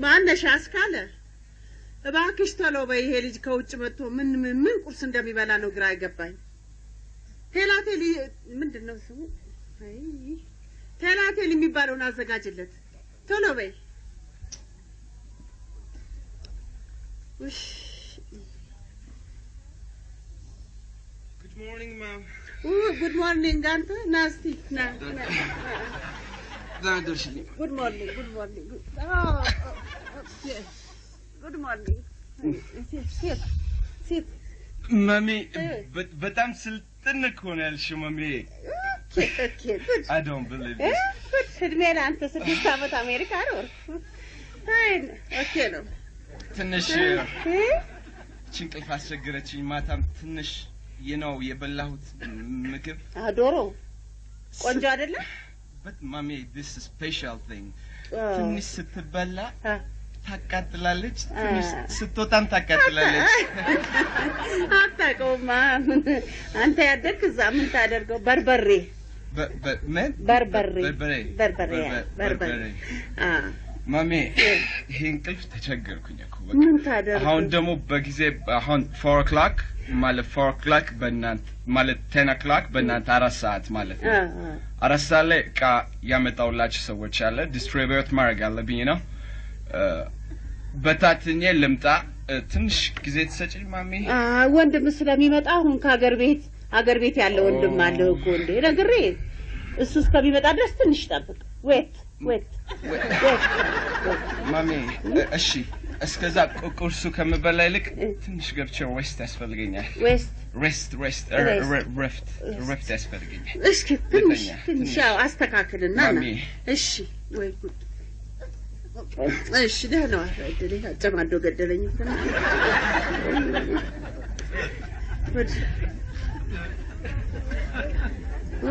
ማነሽ አስካለ እባክሽ ቶሎ በይ ይሄ ልጅ ከውጭ መጥቶ ምን ቁርስ እንደሚበላ ነው ግራ አይገባኝ ቴላቴሊ ምንድነው ስሙ አይ ቴላቴሊ የሚባለውን አዘጋጅለት ቶሎ በይ Good morning, ma'am. Good morning, Ganta. Nasty. Good morning. Yes. Good morning. Sit. Mommy, but I'm still thin, mommy. Okay, good. I don't believe this. Good. Me and Anta sit this time at America, or? Fine. Okay, no. Finish. Chinkle faster, Gretchen. Matam finish. You know, የበላሁት ምግብ ዶሮ ቆንጆ አይደለ but mommy this is a special thing ትንሽ ስትበላ ታቃጥላለች ትንሽ ስትወጣም ታቃጥላለች አታውቀውማ አንተ ያደርክ እዛ ምን ታደርገው በርበሬ ማሚ ይሄን ቅልፍ ተቸገርኩኝ እኮ በቃ ምን ታደርገው አሁን ደግሞ በጊዜ አሁን 4 o'clock ማለት 4 o'clock በእናንተ ማለት 10 o'clock በእናንተ 4 ሰዓት ማለት ነው 4 ሰዓት ላይ ቃ ያመጣውላችሁ ሰዎች አለ ዲስትሪቢዩት ማድረግ አለብኝ ነው በታትኜ ልምጣ ትንሽ ጊዜ ተሰጪኝ ማሚ ወንድም ስለሚመጣ አሁን ከሀገር ቤት ያለው ወንድም አለው እኮ እንዴ ነግሬ እሱ እስከሚመጣ ድረስ ትንሽ ጠብቅ wait ማሚ እሺ እስከዛ ቁርሱ ከመበላ ይልቅ ትንሽ ገብቼ ሬስት ያስፈልገኛል ሬስት ያስፈልገኛል እስኪ ትንሽ አስተካክልና እሺ ወይ ጉድ እሺ ደህና አይደል አጨማዶ ገደለኝ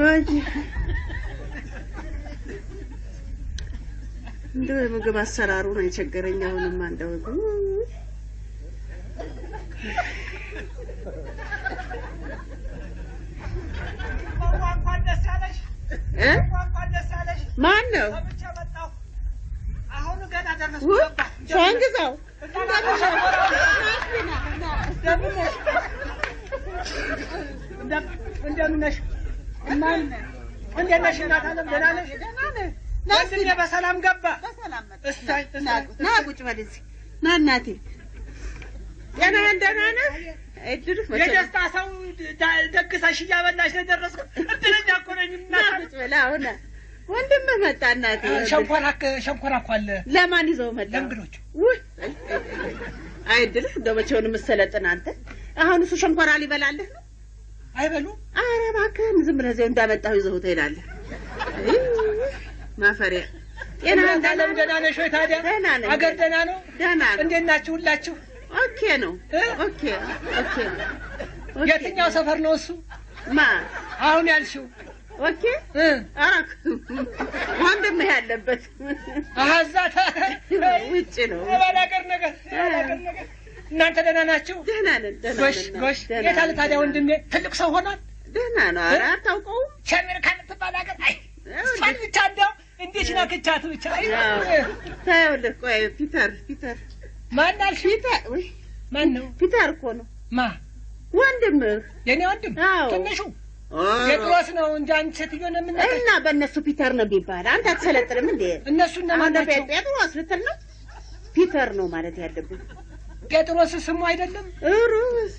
ወይ እንደው ምግብ አሰራሩ ነው የቸገረኝ አሁንማ እንደው ማን ነው አሁን ገና ደረስኩ ሻንግዛው እንደምነሽ ማን እንደነሽ እናታለም ደህና ነሽ ናስቲ በሰላም ገባ በሰላም መጣ ና ቁጭ በል እዚህ ና እናቴ ደህና ነህ እድልህ የደስታ ሰው ደግሰሽ እያበላሽ ነው ደረስኩ እድለኛ እኮ ነኝ እናት ቁጭ በል አሁን ወንድምህ መጣ እናቴ ሸንኮራ እኮ አለ ለማን ይዘው መጣ ለእንግዶች አይ እድልህ እንደው መቼውን መሰለጥን አንተ አሁን እሱ ሸንኮራ ሊበላልህ ነው አይበሉ ኧረ እባክህ ዝም ብለህ እዚያው እንዳመጣው ይዘው ትሄዳለህ ማፈሪያ ደህና ነሽ ወይ ታዲያ አገር ደህና ነው እንዴት ናችሁ ሁላችሁ ኦኬ ነው ኦኬ የትኛው ሰፈር ነው እሱ ማ አሁን ያልሽው ኦኬ አራክ ወንድም ያለበት አዛታ ውጭ ነው ባላገር ነገር እናንተ ደህና ናችሁ ደህና ነን ጎሽ የታለ ታዲያ ወንድሜ ትልቅ ሰው ሆኗል ደህና ነው ኧረ አታውቀውም ሸሚር ካለትባላገር አይ ሳንቻ እንደው እንዴት ናክቻቱ ብቻ ታየውልህ ቆይ ፒተር ማናል ፒተር ወይ ማን ነው ፒተር እኮ ነው ማ ወንድምህ የኔ ወንድም ትንሹ የድሮስ ነው እንጂ አንቺ ሴትዮ ነው ምን እና በእነሱ ፒተር ነው ቢባል አንተ አትሰለጥንም እንዴ እነሱ እና ማን ናቸው ጴጥሮስ ልትል ነው ፒተር ነው ማለት ያለብን ጴጥሮስ ስሙ አይደለም ሩስ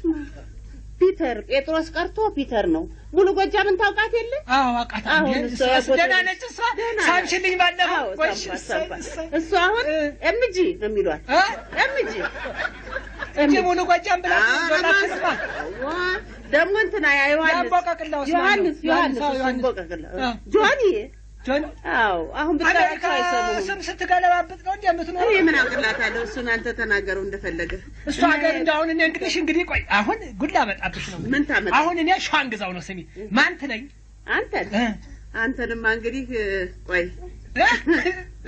ፒተር ጴጥሮስ ቀርቶ ፒተር ነው ሙሉ ጎጃምን ታውቃት የለ አዎ አውቃታለሁ ደህና ነች እሷ ሳምሽልኝ ባለፈው እሱ አሁን ኤምጂ ነው የሚሏት ኤምጂ ሙሉ ጎጃም ብላ ዞላስማ ደግሞ እንትና ዮሐንስ ጆኒ አዎ አሁን በቃ ስም ስትገለባብጥ ነው እንዴ የምትኖር እኔ ምን አውቅላታለሁ እሱን አንተ ተናገረው እንደፈለገ እሱ ሀገር እንዳሁን እኔ እንግዲህ ቆይ አሁን ጉድ ላመጣብሽ ነው ምን ታመጣ አሁን እኔ ሻንግዛው ነው ስሚ ማን ትለኝ አንተንማ እንግዲህ ቆይ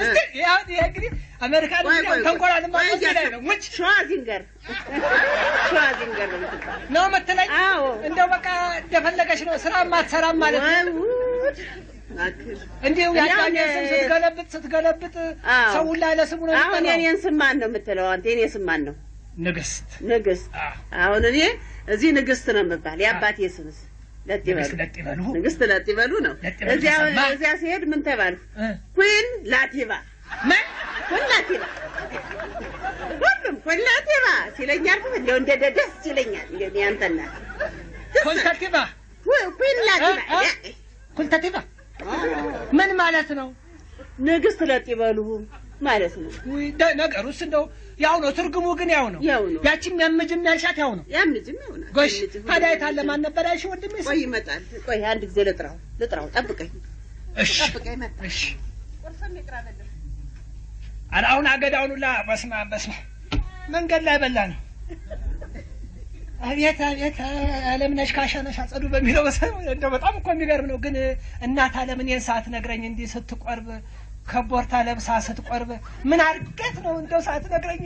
እስቲ ያው እንግዲህ አሜሪካን ተንቆራል ማለት ነው ሙጭ ሸዋዚንገር ነው መተለኝ እንደው በቃ እንደፈለገሽ ነው ስራ ማትሰራም ማለት ነው እንዴው ያዳኝ ስም ስትገለብጥ ሰው ላይ ለስሙ ነው አሁን የኔን ስም ማን ነው የምትለው አንተ የኔ ስም ማን ነው ንግስት አሁን እኔ እዚህ ንግስት ነው የምባል ያባቴ ስምስ ለጥይበሉ ንግስት ለጥይበሉ ነው እዚያ ሲሄድ ምን ተባልኩ ኩዊን ላቲባ ኩዊን ላቲባ ኩዊን ላቲባ ሲለኛል እንደው እንደደስ ይለኛል እንግዲህ አንተና ኩዊን ላቲባ ኩዊን ላቲባ ምን ማለት ነው ንግስት ለጥይበሉ ማለት ነው ወይ ነገሩስ እንደው ያው ነው ትርጉሙ ግን ያው ነው ያቺም ያምጅም ያልሻት ያው ነው ጎሽ ታዲያ ታለ ማን ነበር አይሽ ወንድሜ ቆይ ይመጣል ቆይ አንድ ጊዜ ልጥራው ጠብቀኝ እሺ እሺ ወርሰም ይቅራበልህ አሁን አገዳውንላ በስማ መንገድ ላይ በላ ነው አቤት አለምነሽ ካሻነሽ አጸዱ በሚለው እንደው በጣም እኮ የሚገርም ነው ግን እናት አለምኔን ሰዓት ነግረኝ እንዲህ ስትቆርብ ከቦርታ ለብሳ ስትቆርብ ምን አርገት ነው እንደው ሰዓት ነግረኝ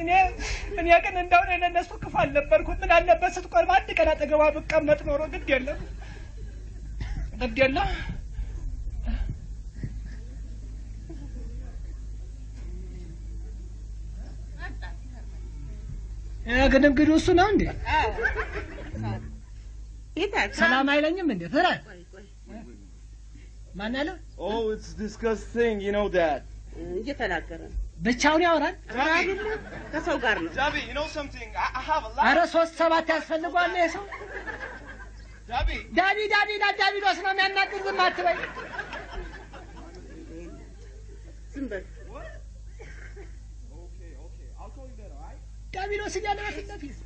እኔ ግን እንደው ለነሱ ክፉ አልነበርኩ ምን አለበት ስትቆርብ አንድ ቀን አጠገቧ ብቀመጥ ኖሮ ግድ የለም ግን እንግዲህ እሱ ነው እንዴ ሰላም አይለኝም እንዴ ፍራይ ማን አለ oh it's disgusting you know that እየተናገረ ብቻውን ያወራል ከሰው ጋር ነው Javi you know something I have a lot አረ 3-7 ያስፈልጋል ለሰው ዳቢ ዶስ ነው የሚያናግር ዝም አትበይ ዝም በል ዳቢሎስ ይያለ ለፊት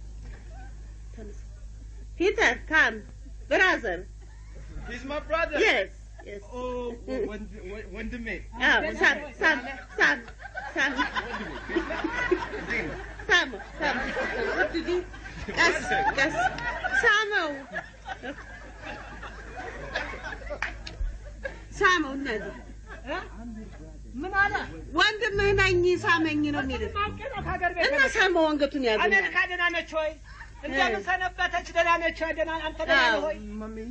Peter come brother he's my brother yes oh wonderme Sam what did he yes Samo ነድ ምን አለ ወንድምህ ነኝ ሳመኝ ነው የሚል እና ሳመው አንገቱን ያገኛል አሜሪካ ደህና ነች ወይ እንደምን ሰነበተች ደህና ነች ደህና አንተ ደህና ነህ ወይ mami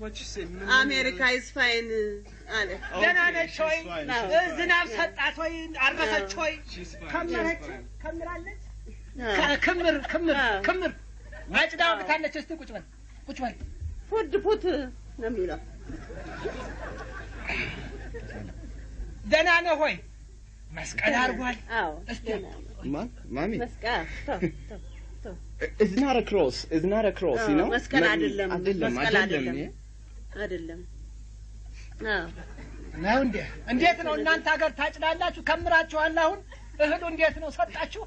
what you say አሜሪካ is fine አለ ደህና ነች ወይ ዝናብ ሰጣት ወይ አርበሰች ወይ ከምራለች ክምር አጭዳው ብታለች እስቲ ቁጭ በል ፉት ነው የሚለው ደህና ነህ ሆይ መስቀል አርጓል አዎ እስቲ mami መስቀል it's not a cross you know መስቀል አይደለም ነው እንዴት ነው እናንተ ሀገር ታጭዳላችሁ ከምራችኋል አሁን እህሉ እንዴት ነው ሰጣችሁ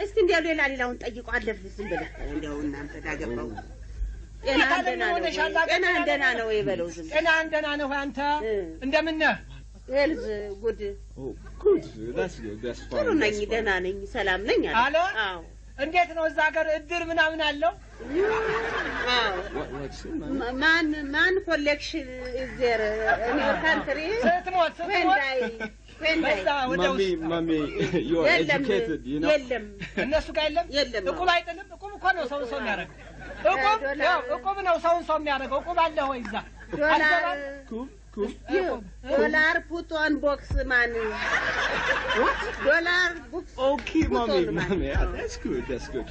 እስቲ እንደው ሌላውን ጠይቁ አለፍ ዝም ብለህ እንደው እናንተ ዳገባው ደህና ነው ይበለው ዝም ደህና ነው አንተ እንደምን ነህ ሄልዝ ጉድ good that's fine ጥሩ ነኝ ደህና ነኝ ሰላም ነኝ አለ አዎ እንዴት ነው እዛ ሀገር እድር ምናምን አለው ማን ኮሌክሽን is there in your country ስትሞት mami you are educated you know የለም እነሱ ጋር የለም እቁብ አይጥልም እቁብ እኮ ነው ሰው የሚያደርገው እቁብ ነው ሰው የሚያደርገው እቁብ አለ ወይ እዛ dollar put on box man what dollar box okay mami that's good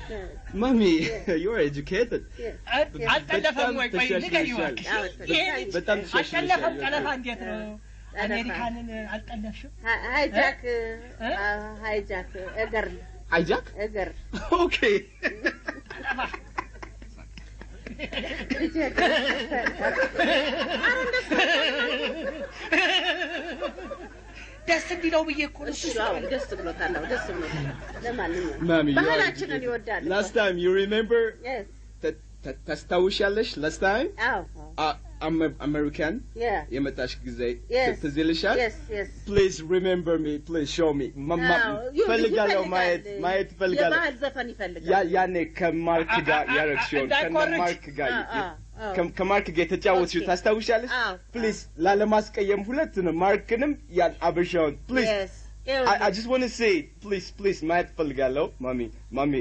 mami you are educated አልጠለፈም ወይ ንገሪው በጣም አልጠለፈም ጠለፋ እንዴት ነው አሜሪካንን አልጠለፍሽም ሃይጃክ እገር okay ደስ እንዲለው ብዬ እኮ ደስ ብሎታል ለማንኛውም ባህላችንን ይወዳል last time you remember yes ታስታውሻለሽ last time I'm American የመጣሽ ጊዜ ትዝ ይልሻል please remember me please show me ፈልጋለሁ ማየት ፈልጋለሁ የባህል ዘፈን ይፈልጋል ያኔ ከማርክ ጋር ያረክሽው ከማርክ ጋር ተጫወትሽው ታስታውሻለሽ please ላለማስቀየም ሁለት ነው ማርክንም ያን አበሻውን please I just want to say please ማየት ፈልጋለሁ ማሚ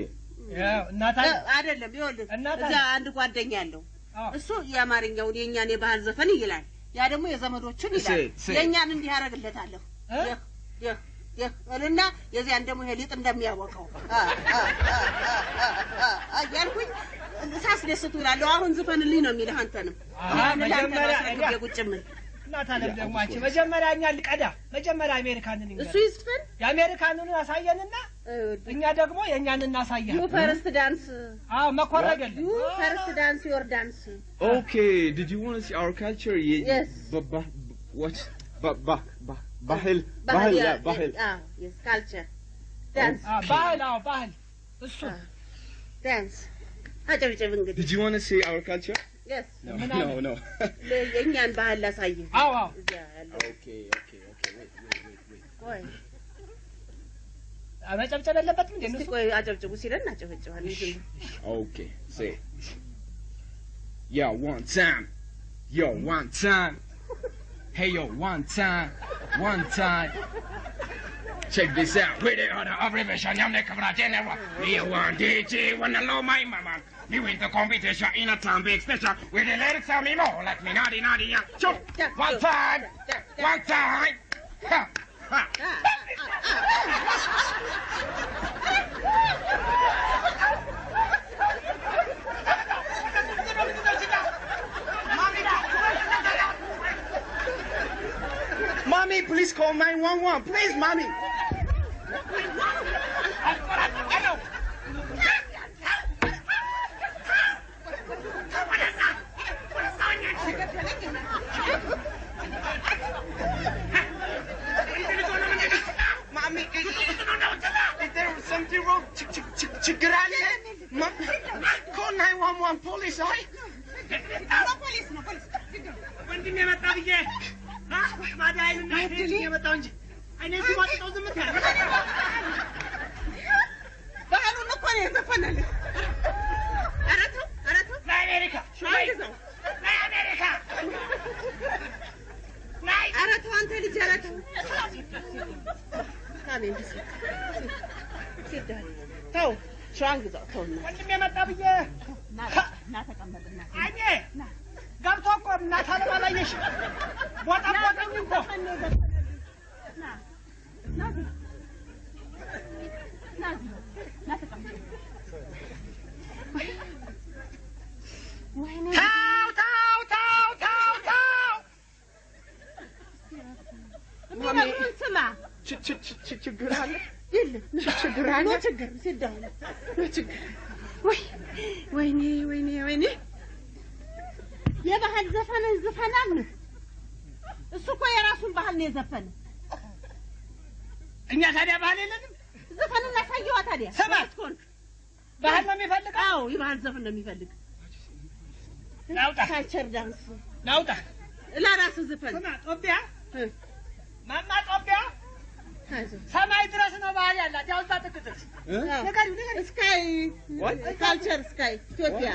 እናታ አይደለም ይወልድ እዛ አንድ ጓደኛ ያለው እሱ የአማርኛውን የኛን የባህል ዘፈን ይላል ያ ደግሞ የዘመዶችን ይላል የኛን እንዲህ ያረግለታለሁ እልና የዚያን ደግሞ ይሄ ሊጥ እንደሚያወቀው አያልኩኝ ሳስደስቱ ይላል አሁን ዝፈንልኝ ነው የሚልህ አንተንም መጀመሪያ ቁጭምን እናታለም ደግሞ አንቺ መጀመሪያኛ ልቀዳ መጀመሪያ አሜሪካንን እንግዲህ እሱ ይስፈን የአሜሪካንን ያሳየንና እኛ ደግሞ የኛን እናሳየን you first dance መኮረገል you first dance your dance okay did you want to see our culture yes what ባህል yes culture dance ባህል እሱ dance አጨብጭብ እንግዲህ did you want to see our culture yes no የኛን ባህል ላሳይ okay wait አጨብጭብ የለበትም እንዴ ነው ቆይ አጨብጭቡ ሲለን አጨብጭባለን okay say one time hey yo one time check this out with the other abbreviation I'm the coverage never you want DJ wanna know my mama you win the competition in a town big station with the lyrics on me more like me naughty yeah chop one time ha ha Mommy, please call 911. Please, Mommy. Mommy, is there something wrong? Call 911, police, right? No police. When did you ever start again? ማዳይና ሄድ የመጣው እንጂ አይኔ ሲማጥጠው ዝምታ ባህሉን እኮ ነው የዘፈነልህ አረቱ ለአሜሪካ አረቱ አንተ ልጅ አረቱ ካሜን ሲዳል ተው ሻንግዛው ተው ወንድም የመጣ ብዬ ና ተቀመጥና አኘ ገብቶ እኮ እናት አለማላየሽ ቦታ እኮ ስማ ችግር አለ ችግር አለ ችግር ሲዳው ችግር ወይኔ የባህል ዘፈናል እሱ እኮ የራሱን ባህል ነው የዘፈነ እኛ ታዲያ ባህል የለንም ዘፈኑን አሳየዋ ታዲያ ሰባት ባህል ነው የሚፈልግ የባህል ዘፈን ነው የሚፈልግ ናውጣ ካልቸር ዳንስ ናውጣ ለራሱ ዘፈን ጦቢያ ማማ ጦቢያ ሰማይ ድረስ ነው ባህል ያላት ያው ታጥቅጥስ ነገር ስካይ ካልቸር ስካይ ኢትዮጵያ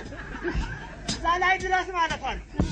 ዛላይ ድረስ ማለት ነው